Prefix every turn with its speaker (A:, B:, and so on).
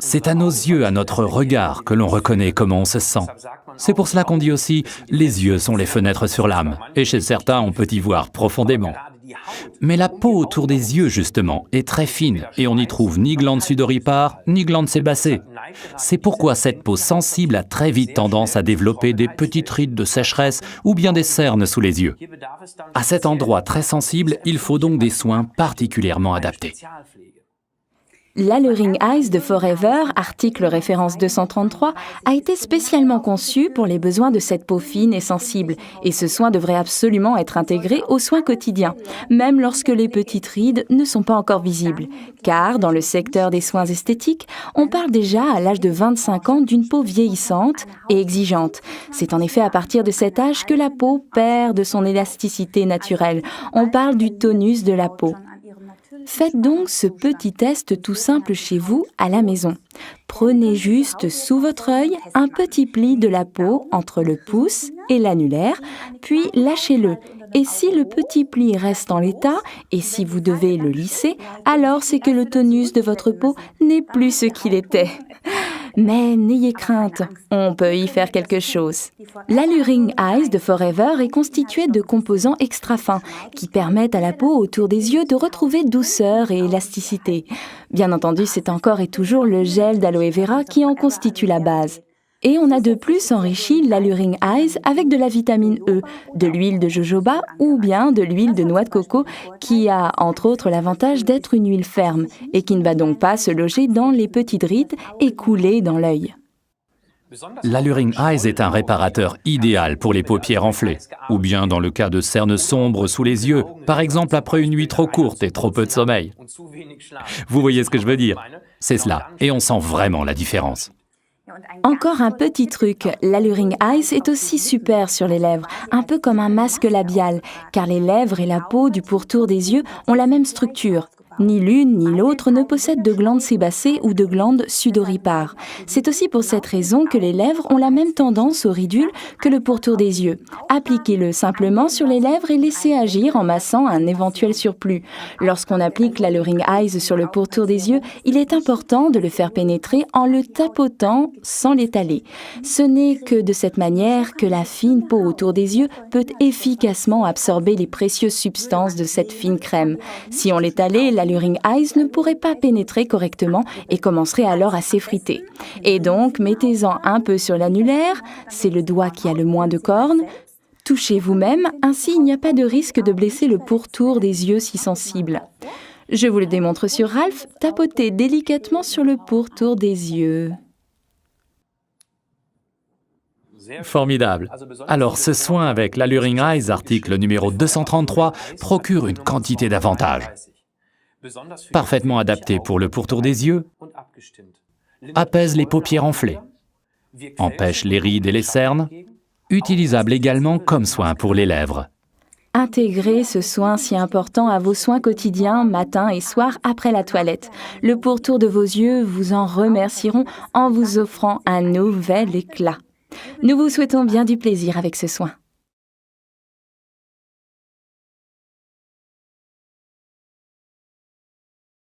A: C'est à nos yeux, à notre regard, que l'on reconnaît comment on se sent. C'est pour cela qu'on dit aussi « les yeux sont les fenêtres sur l'âme » et chez certains, on peut y voir profondément. Mais la peau autour des yeux, justement, est très fine et on n'y trouve ni glande sudoripare, ni glande sébacée. C'est pourquoi cette peau sensible a très vite tendance à développer des petites rides de sécheresse ou bien des cernes sous les yeux. À cet endroit très sensible, il faut donc des soins particulièrement adaptés.
B: L'Alluring Eyes de Forever, article référence 233, a été spécialement conçu pour les besoins de cette peau fine et sensible. Et ce soin devrait absolument être intégré aux soins quotidiens, même lorsque les petites rides ne sont pas encore visibles. Car, dans le secteur des soins esthétiques, on parle déjà à l'âge de 25 ans d'une peau vieillissante et exigeante. C'est en effet à partir de cet âge que la peau perd de son élasticité naturelle. On parle du tonus de la peau. Faites donc ce petit test tout simple chez vous à la maison. Prenez juste sous votre œil un petit pli de la peau entre le pouce et l'annulaire, puis lâchez-le. Et si le petit pli reste en l'état, et si vous devez le lisser, alors c'est que le tonus de votre peau n'est plus ce qu'il était. Mais n'ayez crainte, on peut y faire quelque chose. L'Alluring Eyes de Forever est constitué de composants extra fins qui permettent à la peau autour des yeux de retrouver douceur et élasticité. Bien entendu, c'est encore et toujours le gel d'aloe vera qui en constitue la base. Et on a de plus enrichi l'Alluring Eyes avec de la vitamine E, de l'huile de jojoba ou bien de l'huile de noix de coco qui a entre autres l'avantage d'être une huile ferme et qui ne va donc pas se loger dans les petites rides et couler dans l'œil.
A: L'Alluring Eyes est un réparateur idéal pour les paupières enflées, ou bien dans le cas de cernes sombres sous les yeux, par exemple après une nuit trop courte et trop peu de sommeil. Vous voyez ce que je veux dire? C'est cela, et on sent vraiment la différence.
B: Encore un petit truc, l'Alluring Eyes est aussi super sur les lèvres, un peu comme un masque labial, car les lèvres et la peau du pourtour des yeux ont la même structure. Ni l'une ni l'autre ne possèdent de glandes sébacées ou de glandes sudoripares. C'est aussi pour cette raison que les lèvres ont la même tendance au ridule que le pourtour des yeux. Appliquez-le simplement sur les lèvres et laissez agir en massant un éventuel surplus. Lorsqu'on applique l'Alluring Eyes sur le pourtour des yeux, il est important de le faire pénétrer en le tapotant sans l'étaler. Ce n'est que de cette manière que la fine peau autour des yeux peut efficacement absorber les précieuses substances de cette fine crème. Si on l'étalait, l'Alluring Eyes ne pourrait pas pénétrer correctement et commencerait alors à s'effriter. Et donc, mettez-en un peu sur l'annulaire, c'est le doigt qui a le moins de cornes. Touchez vous-même, ainsi il n'y a pas de risque de blesser le pourtour des yeux si sensible. Je vous le démontre sur Ralph, tapotez délicatement sur le pourtour des yeux.
A: Formidable. Alors ce soin avec l'Alluring Eyes, article numéro 233, procure une quantité d'avantages. Parfaitement adapté pour le pourtour des yeux, apaise les paupières enflées, empêche les rides et les cernes, utilisable également comme soin pour les lèvres.
B: Intégrez ce soin si important à vos soins quotidiens, matin et soir après la toilette. Le pourtour de vos yeux vous en remercieront en vous offrant un nouvel éclat. Nous vous souhaitons bien du plaisir avec ce soin.